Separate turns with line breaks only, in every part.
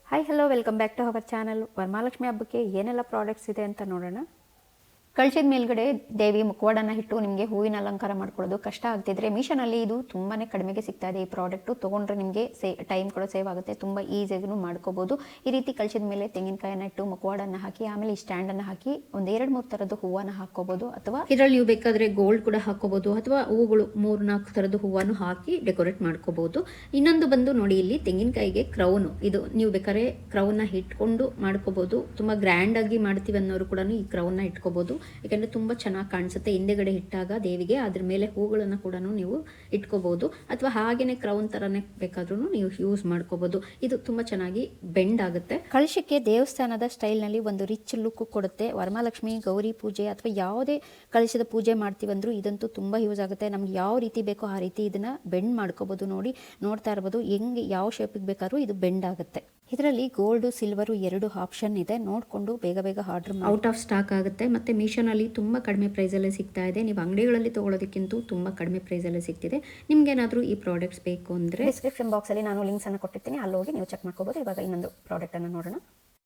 Hi hello welcome back to our channel. Varamahalakshmi ಹಬ್ಬಕ್ಕೆ ಏನೆಲ್ಲ products ಇದೆ ಅಂತ ನೋಡೋಣ. ಕಳಿಸಿದ ಮೇಲ್ಗಡೆ ದೇವಿ ಮುಖವಾಡನ ಇಟ್ಟು ನಿಮಗೆ ಹೂವಿನ ಅಲಂಕಾರ ಮಾಡ್ಕೊಳ್ಳೋದು ಕಷ್ಟ ಆಗ್ತಿದ್ರೆ ಮೀಶೋನಲ್ಲಿ ಇದು ತುಂಬಾ ಕಡಿಮೆಗೆ ಸಿಗ್ತಾ ಇದೆ. ಈ ಪ್ರಾಡಕ್ಟು ತೊಗೊಂಡ್ರೆ ನಿಮಗೆ ಟೈಮ್ ಕೂಡ ಸೇವ್ ಆಗುತ್ತೆ, ತುಂಬ ಈಸಿಯಾಗೂ ಮಾಡ್ಕೋಬೋದು. ಈ ರೀತಿ ಕಳಿಸಿದ ಮೇಲೆ ತೆಂಗಿನಕಾಯಿನ ಇಟ್ಟು ಮುಖವಾಡನ ಹಾಕಿ ಆಮೇಲೆ ಈ ಸ್ಟ್ಯಾಂಡನ್ನು ಹಾಕಿ ಒಂದು 2-3 ಥರದ ಹೂವನ್ನು ಹಾಕೋಬೋದು. ಅಥವಾ ಇದರಲ್ಲಿ ನೀವು ಬೇಕಾದರೆ ಗೋಲ್ಡ್ ಕೂಡ ಹಾಕೋಬೋದು, ಅಥವಾ ಹೂಗಳು 3-4 ಥರದ ಹೂವನ್ನು ಹಾಕಿ ಡೆಕೋರೇಟ್ ಮಾಡ್ಕೋಬೋದು. ಇನ್ನೊಂದು ಬಂದು ನೋಡಿ, ಇಲ್ಲಿ ತೆಂಗಿನಕಾಯಿಗೆ ಕ್ರೌನು, ಇದು ನೀವು ಬೇಕಾದ್ರೆ ಕ್ರೌನ್ನ ಇಟ್ಕೊಂಡು ಮಾಡ್ಕೋಬೋದು. ತುಂಬ ಗ್ರ್ಯಾಂಡಾಗಿ ಮಾಡ್ತೀವಿ ಅನ್ನೋರು ಕೂಡ ಈ ಕ್ರೌನ್ನ ಇಟ್ಕೋಬೋದು, ಯಾಕಂದರೆ ತುಂಬ ಚೆನ್ನಾಗಿ ಕಾಣಿಸುತ್ತೆ. ಹಿಂದೆಗಡೆ ಇಟ್ಟಾಗ ದೇವಿಗೆ ಅದ್ರ ಮೇಲೆ ಹೂಗಳನ್ನು ಕೂಡ ನೀವು ಇಟ್ಕೋಬಹುದು, ಅಥವಾ ಹಾಗೇನೆ ಕ್ರೌನ್ ಥರನೇ ಬೇಕಾದ್ರೂ ನೀವು ಯೂಸ್ ಮಾಡ್ಕೋಬಹುದು. ಇದು ತುಂಬ ಚೆನ್ನಾಗಿ ಬೆಂಡ್ ಆಗುತ್ತೆ. ಕಳಶಕ್ಕೆ ದೇವಸ್ಥಾನದ ಸ್ಟೈಲ್ನಲ್ಲಿ ಒಂದು ರಿಚ್ ಲುಕ್ ಕೊಡುತ್ತೆ. ವರಮಹಾಲಕ್ಷ್ಮಿ, ಗೌರಿ ಪೂಜೆ ಅಥವಾ ಯಾವುದೇ ಕಳಶದ ಪೂಜೆ ಮಾಡ್ತೀವಂದ್ರೂ ಇದಂತೂ ತುಂಬ ಯೂಸ್ ಆಗುತ್ತೆ. ನಮ್ಗೆ ಯಾವ ರೀತಿ ಬೇಕೋ ಆ ರೀತಿ ಇದನ್ನ ಬೆಂಡ್ ಮಾಡ್ಕೋಬಹುದು. ನೋಡ್ತಾ ಇರ್ಬೋದು ಹೆಂಗೆ ಯಾವ ಶೇಪಿಗೆ ಬೇಕಾದ್ರೂ ಇದು ಬೆಂಡ್ ಆಗುತ್ತೆ. ಇದರಲ್ಲಿ ಗೋಲ್ಡು ಸಿಲ್ವರು 2 ಆಪ್ಷನ್ ಇದೆ. ನೋಡಿಕೊಂಡು ಬೇಗ ಆರ್ಡರ್ ಔಟ್ ಆಫ್ ಸ್ಟಾಕ್ ಆಗುತ್ತೆ. ಮತ್ತು ಮೀಶೋನಲ್ಲಿ ತುಂಬ ಕಡಿಮೆ ಪ್ರೈಸಲ್ಲೇ ಸಿಗ್ತಾ ಇದೆ. ನೀವು ಅಂಗಡಿಗಳಲ್ಲಿ ತೊಗೊಳೋದಕ್ಕಿಂತ ತುಂಬ ಕಡಿಮೆ ಪ್ರೈಸಲ್ಲೇ ಸಿಗ್ತಿದೆ. ನಿಮ್ಗೇನಾದರೂ ಈ ಪ್ರಾಡಕ್ಟ್ಸ್ ಬೇಕು ಅಂದರೆ ಡಿಸ್ಕ್ರಿಪ್ಷನ್ ಬಾಕ್ಸಲ್ಲಿ ನಾನು ಲಿಂಕ್ಸನ್ನು ಕೊಟ್ಟಿರ್ತೀನಿ, ಅಲ್ಲಿ ಹೋಗಿ ನೀವು ಚೆಕ್ ಮಾಡ್ಕೋಬೋದು. ಇವಾಗ ಇನ್ನೊಂದು ಪ್ರಾಡಕ್ಟನ್ನು ನೋಡೋಣ.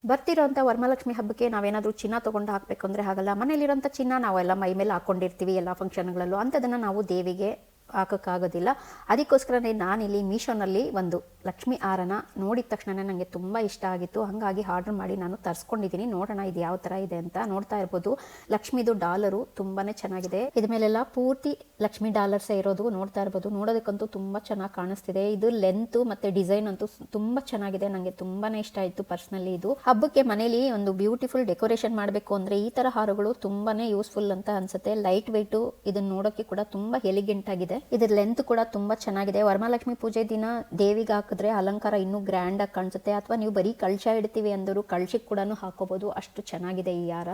ಬರ್ತಿರೋಂಥ ವರಮಹಾಲಕ್ಷ್ಮಿ ಹಬ್ಬಕ್ಕೆ ನಾವೇನಾದರೂ ಚಿನ್ನ ತೊಗೊಂಡು ಹಾಕಬೇಕು ಅಂದರೆ ಆಗಲ್ಲ. ಮನೇಲಿರೋಂಥ ಚಿನ್ನ ನಾವೆಲ್ಲ ಮೈ ಮೇಲೆ ಹಾಕ್ಕೊಂಡಿರ್ತೀವಿ ಎಲ್ಲ ಫಂಕ್ಷನ್ಗಳಲ್ಲೂ, ಅಂಥದನ್ನು ನಾವು ದೇವಿಗೆ ಹಾಕೋಕ್ಕಾಗೋದಿಲ್ಲ. ಅದಕ್ಕೋಸ್ಕರನೇ ನಾನಿಲ್ಲಿ ಮೀಶೋನಲ್ಲಿ ಒಂದು ಲಕ್ಷ್ಮಿ ಹಾರನ ನೋಡಿದ ತಕ್ಷಣವೇ ನನಗೆ ತುಂಬ ಇಷ್ಟ ಆಗಿತ್ತು. ಹಾಗಾಗಿ ಆರ್ಡರ್ ಮಾಡಿ ನಾನು ತರಿಸ್ಕೊಂಡಿದ್ದೀನಿ. ನೋಡೋಣ ಇದು ಯಾವ ಥರ ಇದೆ ಅಂತ. ನೋಡ್ತಾ ಇರ್ಬೋದು ಲಕ್ಷ್ಮಿದು ಡಾಲರು ತುಂಬಾ ಚೆನ್ನಾಗಿದೆ. ಇದ ಮೇಲೆಲ್ಲ ಪೂರ್ತಿ ಲಕ್ಷ್ಮಿ ಡಾಲರ್ಸೇ ಇರೋದು ನೋಡ್ತಾ ಇರ್ಬೋದು. ನೋಡೋದಕ್ಕಂತೂ ತುಂಬ ಚೆನ್ನಾಗಿ ಕಾಣಿಸ್ತಿದೆ. ಇದು ಲೆಂತು ಮತ್ತು ಡಿಸೈನ್ ಅಂತೂ ತುಂಬ ಚೆನ್ನಾಗಿದೆ. ನನಗೆ ತುಂಬಾ ಇಷ್ಟ ಆಯಿತು ಪರ್ಸ್ನಲಿ. ಇದು ಹಬ್ಬಕ್ಕೆ ಮನೇಲಿ ಒಂದು ಬ್ಯೂಟಿಫುಲ್ ಡೆಕೋರೇಷನ್ ಮಾಡಬೇಕು ಅಂದರೆ ಈ ಥರ ಹಾರಗಳು ತುಂಬಾ ಯೂಸ್ಫುಲ್ ಅಂತ ಅನ್ಸುತ್ತೆ. ಲೈಟ್ ವೆಯ್ಟು, ಇದನ್ನ ನೋಡೋಕ್ಕೆ ಕೂಡ ತುಂಬ ಎಲಿಗೆಂಟ್ ಆಗಿದೆ. ಇದ್ರ ಲೆಂತ್ ಕೂಡ ತುಂಬಾ ಚೆನ್ನಾಗಿದೆ. ವರಮಹಾಲಕ್ಷ್ಮಿ ಪೂಜೆ ದಿನ ದೇವಿಗೆ ಹಾಕಿದ್ರೆ ಅಲಂಕಾರ ಇನ್ನೂ ಗ್ರ್ಯಾಂಡ್ ಆಗಿ ಕಾಣಿಸುತ್ತೆ. ಅಥವಾ ನೀವು ಬರೀ ಕಳಶ ಇಡ್ತೀವಿ ಅಂದರೂ ಕಳಶಕ್ಕೆ ಕೂಡ ಹಾಕೋಬಹುದು, ಅಷ್ಟು ಚೆನ್ನಾಗಿದೆ ಈ ಹಾರ.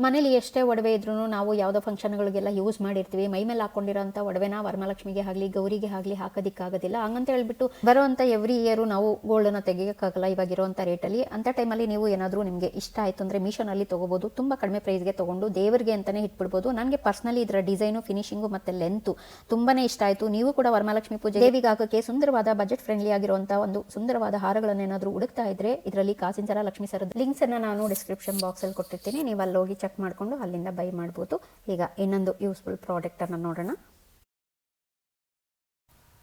ಮನೇಲಿ ಎಷ್ಟೇ ಒಡವೆ ಇದ್ರೂ ನಾವು ಯಾವುದೋ ಫಂಕ್ಷನ್ಗಳಿಗೆಲ್ಲ ಯೂಸ್ ಮಾಡಿರ್ತೀವಿ. ಮೈ ಮೇಲೆ ಹಾಕೊಂಡಿರೋಂಥ ಒಡವೆನ ವರಮಹಾಲಕ್ಷ್ಮಿಗೆ ಆಗಲಿ ಗೌರಿಗೆ ಆಗಲಿ ಹಾಕೋದಿಕ್ಕಾಗೋದಿಲ್ಲ. ಹಂಗಂತ ಹೇಳ್ಬಿಟ್ಟು ಬರೋವಂಥ ಎವ್ರಿ ಇಯರು ನಾವು ಗೋಲ್ಡನ್ನು ತೆಗಿಯೋಕ್ಕಾಗಲ್ಲ ಇವಾಗಿರುವಂಥ ರೇಟಲ್ಲಿ. ಅಂಥ ಟೈಮಲ್ಲಿ ನೀವು ಏನಾದರೂ ನಿಮಗೆ ಇಷ್ಟ ಆಯಿತು ಅಂದರೆ ಮೀಶೋನಲ್ಲಿ ತೊಗೋಬೋದು. ತುಂಬ ಕಡಿಮೆ ಪ್ರೈಸ್ಗೆ ತೊಗೊಂಡು ದೇವರಿಗೆ ಅಂತಲೇ ಇಟ್ಬಿಡ್ಬೋದು. ನನಗೆ ಪರ್ಸ್ನಲಿ ಇದರ ಡಿಸೈನು, ಫಿನಿಶಿಂಗು ಮತ್ತು ಲೆಂತು ತುಂಬಾ ಇಷ್ಟ ಆಯಿತು. ನೀವು ಕೂಡ ವರಮಹಾಲಕ್ಷ್ಮಿ ಪೂಜೆ ದೇವಿಗೆ ಹಾಕೋಕ್ಕೆ ಸುಂದರವಾದ ಬಜೆಟ್ ಫ್ರೆಂಡ್ಲಿ ಆಗಿರುವಂಥ ಒಂದು ಸುಂದರವಾದ ಹಾರಗಳನ್ನೇನಾದರೂ ಹುಡುಕ್ತಾ ಇದ್ರೆ ಇದರಲ್ಲಿ ಕಾಸಿನ ಸರ, ಲಕ್ಷ್ಮೀ ಸರದ ಲಿಂಕ್ಸನ್ನು ನಾನು ಡಿಸ್ಕ್ರಿಪ್ಷನ್ ಬಾಕ್ಸಲ್ಲಿ ಕೊಟ್ಟಿರ್ತೀನಿ. ನೀವು ಅಲ್ಲಿ ಹೋಗಿ ಚೆಕ್ ಮಾಡಿಕೊಂಡು ಅಲ್ಲಿಂದ ಬೈ ಮಾಡ್ಬೋದು. ಈಗ ಇನ್ನೊಂದು ಯೂಸ್ಫುಲ್ ಪ್ರಾಡಕ್ಟನ್ನು ನೋಡೋಣ.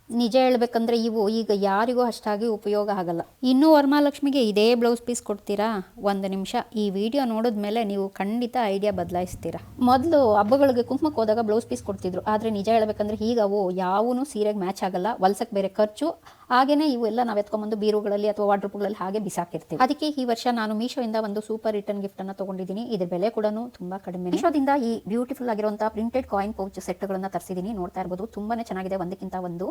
ನಿಜ ಹೇಳ್ಬೇಕಂದ್ರೆ ಇವು ಈಗ ಯಾರಿಗೂ ಅಷ್ಟಾಗಿ ಉಪಯೋಗ ಆಗಲ್ಲ. ಇನ್ನೂ ವರಮಹಾಲಕ್ಷ್ಮಿಗೆ ಇದೇ ಬ್ಲೌಸ್ ಪೀಸ್ ಕೊಡ್ತೀರಾ? ಒಂದು ನಿಮಿಷ ಈ ವಿಡಿಯೋ ನೋಡಿದ್ಮೇಲೆ ನೀವು ಖಂಡಿತ ಐಡಿಯಾ ಬದಲಾಯಿಸ್ತೀರಾ. ಮೊದಲು ಹಬ್ಬಗಳಿಗೆ ಕುಂಕುಮಕ್ಕೆ ಹೋದಾಗ ಬ್ಲೌಸ್ ಪೀಸ್ ಕೊಡ್ತಿದ್ರು, ಆದರೆ ನಿಜ ಹೇಳ್ಬೇಕಂದ್ರೆ ಈಗ ಅವು ಯಾವೂ ಸೀರೆಗೆ ಮ್ಯಾಚ್ ಆಗಲ್ಲ. ಹೊಲ್ಸಕ್ಕೆ ಬೇರೆ ಖರ್ಚು. ಹಾಗೇನೆ ಇವೆಲ್ಲ ನಾವು ಎತ್ಕೊಂಡ್ಬಂದು ಬೀರುಗಳಲ್ಲಿ ಅಥವಾ ವಾರ್ಡ್ರೋಬ್ಗಳಲ್ಲಿ ಹಾಗೆ ಬಿಸಾಕಿರ್ತೀವಿ. ಅದಕ್ಕೆ ಈ ವರ್ಷ ನಾನು ಮೀಶೋಯಿಂದ ಒಂದು ಸೂಪರ್ ರಿಟರ್ನ್ ಗಿಫ್ಟ್ ಅನ್ನು ತಗೊಂಡಿದ್ದೀನಿ. ಇದ್ರ ಬೆಲೆ ಕೂಡ ತುಂಬಾ ಕಡಿಮೆ. ಮೀಶೋದಿಂದ ಈ ಬ್ಯೂಟಿಫುಲ್ ಆಗಿರುವಂತಹ ಪ್ರಿಂಟೆಡ್ ಕಾಯಿನ್ ಪೌಚ್ ಸೆಟ್ಗಳನ್ನ ತರಿಸಿದ್ದೀನಿ. ನೋಡ್ತಾ ಇರ್ಬೋದು ತುಂಬಾನೇ ಚೆನ್ನಾಗಿದೆ. ಒಂದಕ್ಕಿಂತ ಒಂದು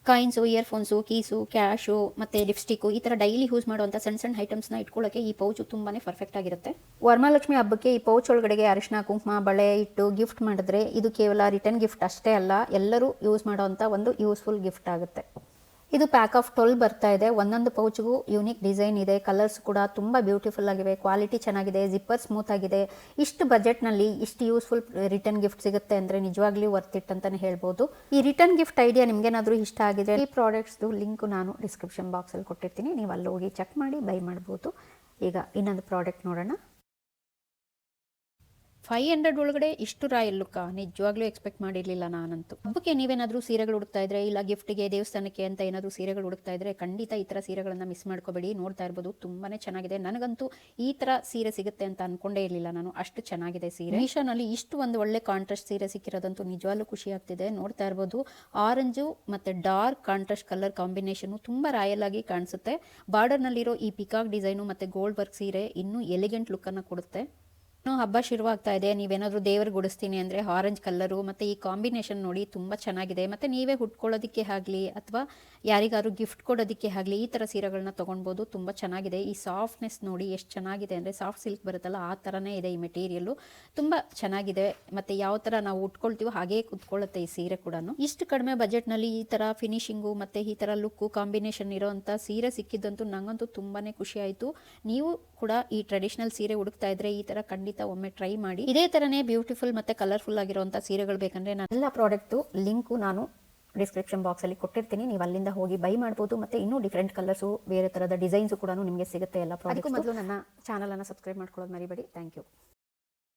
ಕಾಯಿನ್ಸು, ಇಯರ್ಫೋನ್ಸು, ಕೀಸು, ಕ್ಯಾಶು ಮತ್ತು ಲಿಪ್ಸ್ಟಿಕ್ಕು, ಈ ಥರ ಡೈಲಿ ಯೂಸ್ ಮಾಡುವಂಥ ಸಣ್ಣ ಐಟಮ್ಸ್ನ ಇಟ್ಕೊಳ್ಳೋಕ್ಕೆ ಈ ಪೌಚು ತುಂಬಾ ಪರ್ಫೆಕ್ಟ್ ಆಗಿರುತ್ತೆ. ವರಮಹಾಲಕ್ಷ್ಮಿ ಹಬ್ಬಕ್ಕೆ ಈ ಪೌಚ್ ಒಳಗಡೆಗೆ ಅರಿಶಿನ, ಕುಂಕುಮ, ಬಳೆ ಇಟ್ಟು ಗಿಫ್ಟ್ ಮಾಡಿದ್ರೆ ಇದು ಕೇವಲ ರಿಟರ್ನ್ ಗಿಫ್ಟ್ ಅಷ್ಟೇ ಅಲ್ಲ, ಎಲ್ಲರೂ ಯೂಸ್ ಮಾಡೋವಂಥ ಒಂದು ಯೂಸ್ಫುಲ್ ಗಿಫ್ಟ್ ಆಗುತ್ತೆ. ಇದು ಪ್ಯಾಕ್ ಆಫ್ 12 ಬರ್ತಾ ಇದೆ. ಒಂದೊಂದು ಪೌಚ್ಗೂ ಯೂನಿಕ್ ಡಿಸೈನ್ ಇದೆ. ಕಲರ್ಸ್ ಕೂಡ ತುಂಬ ಬ್ಯೂಟಿಫುಲ್ ಆಗಿವೆ. ಕ್ವಾಲಿಟಿ ಚೆನ್ನಾಗಿದೆ. ಜಿಪ್ಪರ್ ಸ್ಮೂತ್ ಆಗಿದೆ. ಇಷ್ಟು ಬಜೆಟ್ನಲ್ಲಿ ಇಷ್ಟು ಯೂಸ್ಫುಲ್ ರಿಟರ್ನ್ ಗಿಫ್ಟ್ ಸಿಗುತ್ತೆ ಅಂದರೆ ನಿಜವಾಗ್ಲೂ ವರ್ತ್ ಇಟ್ ಅಂತಲೇ ಹೇಳ್ಬೋದು. ಈ ರಿಟರ್ನ್ ಗಿಫ್ಟ್ ಐಡಿಯಾ ನಿಮಗೇನಾದರೂ ಇಷ್ಟ ಆಗಿದೆ, ಈ ಪ್ರಾಡಕ್ಟ್ಸ್ದು ಲಿಂಕು ನಾನು ಡಿಸ್ಕ್ರಿಪ್ಷನ್ ಬಾಕ್ಸಲ್ಲಿ ಕೊಟ್ಟಿರ್ತೀನಿ. ನೀವು ಅಲ್ಲಿ ಹೋಗಿ ಚೆಕ್ ಮಾಡಿ ಬೈ ಮಾಡ್ಬೋದು. ಈಗ ಇನ್ನೊಂದು ಪ್ರಾಡಕ್ಟ್ ನೋಡೋಣ. 500 ಒಳಗಡೆ ಇಷ್ಟು ರಾಯಲ್ ಲುಕ್ಕ ನಿಜವಾಗ್ಲೂ ಎಕ್ಸ್ಪೆಕ್ಟ್ ಮಾಡಿರಲಿಲ್ಲ ನಾನಂತೂ. ಹಬ್ಬಕ್ಕೆ ನೀವೇನಾದರೂ ಸೀರೆಗಳು ಹುಡುಕ್ತಾ ಇದ್ರೆ, ಇಲ್ಲ ಗಿಫ್ಟ್ಗೆ, ದೇವಸ್ಥಾನಕ್ಕೆ ಅಂತ ಏನಾದರೂ ಸೀರೆಗಳು ಹುಡುಕ್ತಾ ಇದ್ರೆ ಖಂಡಿತ ಈ ಥರ ಸೀರೆಗಳನ್ನು ಮಿಸ್ ಮಾಡ್ಕೋಬೇಡಿ. ನೋಡ್ತಾ ಇರ್ಬೋದು ತುಂಬಾ ಚೆನ್ನಾಗಿದೆ. ನನಗಂತೂ ಈ ಥರ ಸೀರೆ ಸಿಗುತ್ತೆ ಅಂತ ಅನ್ಕೊಂಡೇ ಇರಲಿಲ್ಲ ನಾನು, ಅಷ್ಟು ಚೆನ್ನಾಗಿದೆ ಸೀರೆ. ಮೀಶೋನಲ್ಲಿ ಇಷ್ಟು ಒಂದು ಒಳ್ಳೆ ಕಾಂಟ್ರಾಸ್ಟ್ ಸೀರೆ ಸಿಕ್ಕಿರೋದಂತೂ ನಿಜವಾಗ್ಲೂ ಖುಷಿ ಆಗ್ತಿದೆ. ನೋಡ್ತಾ ಇರ್ಬೋದು ಆರೆಂಜು ಮತ್ತು ಡಾರ್ಕ್ ಕಾಂಟ್ರಾಸ್ಟ್ ಕಲರ್ ಕಾಂಬಿನೇಷನು ತುಂಬ ರಾಯಲ್ ಆಗಿ ಕಾಣಿಸುತ್ತೆ. ಬಾರ್ಡರ್ನಲ್ಲಿರೋ ಈ ಪಿಕಾಕ್ ಡಿಸೈನು ಮತ್ತು ಗೋಲ್ಡ್ ವರ್ಕ್ ಸೀರೆ ಇನ್ನೂ ಎಲಿಗೆಂಟ್ ಲುಕ್ಕನ್ನು ಕೊಡುತ್ತೆ. ಹಬ್ಬ ಶುರುವಾಗ್ತಾ ಇದೆ. ನೀವೇನಾದರೂ ದೇವ್ರಿಗೆ ಗುಡಿಸ್ತೀನಿ ಅಂದರೆ ಆರೆಂಜ್ ಕಲರು ಮತ್ತು ಈ ಕಾಂಬಿನೇಷನ್ ನೋಡಿ ತುಂಬ ಚೆನ್ನಾಗಿದೆ. ಮತ್ತು ನೀವೇ ಹುಟ್ಕೊಳ್ಳೋದಕ್ಕೆ ಆಗಲಿ ಅಥವಾ ಯಾರಿಗಾದ್ರು ಗಿಫ್ಟ್ ಕೊಡೋದಕ್ಕೆ ಆಗಲಿ ಈ ಥರ ಸೀರೆಗಳನ್ನ ತೊಗೊಳ್ಬೋದು. ತುಂಬ ಚೆನ್ನಾಗಿದೆ. ಈ ಸಾಫ್ಟ್ನೆಸ್ ನೋಡಿ ಎಷ್ಟು ಚೆನ್ನಾಗಿದೆ ಅಂದರೆ ಸಾಫ್ಟ್ ಸಿಲ್ಕ್ ಬರುತ್ತಲ್ಲ ಆ ಥರನೇ ಇದೆ ಈ ಮೆಟೀರಿಯಲ್ಲು. ತುಂಬ ಚೆನ್ನಾಗಿದೆ. ಮತ್ತು ಯಾವ ಥರ ನಾವು ಉಟ್ಕೊಳ್ತೀವೋ ಹಾಗೇ ಕುತ್ಕೊಳ್ಳುತ್ತೆ ಈ ಸೀರೆ ಕೂಡ. ಇಷ್ಟು ಕಡಿಮೆ ಬಜೆಟ್ನಲ್ಲಿ ಈ ಥರ ಫಿನಿಶಿಂಗು ಮತ್ತು ಈ ಥರ ಲುಕ್ಕು ಕಾಂಬಿನೇಷನ್ ಇರೋವಂಥ ಸೀರೆ ಸಿಕ್ಕಿದ್ದಂತೂ ನನಗಂತೂ ತುಂಬಾ ಖುಷಿ ಆಯಿತು. ನೀವು ಕೂಡ ಈ ಟ್ರೆಡಿಷನಲ್ ಸೀರೆ ಹುಡುಕ್ತಾ ಇದ್ರೆ ಈ ಥರ ಖಂಡಿತ ಒಮ್ಮೆ ಟ್ರೈ ಮಾಡಿ. ಇದೇ ಥರನೇ ಬ್ಯೂಟಿಫುಲ್ ಮತ್ತು ಕಲರ್ಫುಲ್ ಆಗಿರುವಂಥ ಸೀರೆಗಳು ಬೇಕಂದರೆ ನಾನು ಎಲ್ಲ ಪ್ರಾಡಕ್ಟು ಲಿಂಕು ನಾನು ಡಿಸ್ಕ್ರಿಪ್ಷನ್ ಬಾಕ್ಸಲ್ಲಿ ಕೊಟ್ಟಿರ್ತೀನಿ, ನೀವು ಅಲ್ಲಿಂದ ಹೋಗಿ ಬೈ ಮಾಡ್ಬೋದು. ಮತ್ತು ಇನ್ನೂ ಡಿಫ್ರೆಂಟ್ ಕಲರ್ಸು, ಬೇರೆ ಥರದ ಡಿಸೈನ್ಸು ಕೂಡ ನಿಮಗೆ ಸಿಗುತ್ತೆ ಎಲ್ಲ ಪ್ರಾಡಕ್ಟ್. ಮೊದಲು ನನ್ನ ಚಾನಲನ್ನು ಸಬ್ಸ್ಕ್ರೈಬ್ ಮಾಡ್ಕೊಳ್ಳೋದು ಮರಿಬೇಡಿ. Thank you.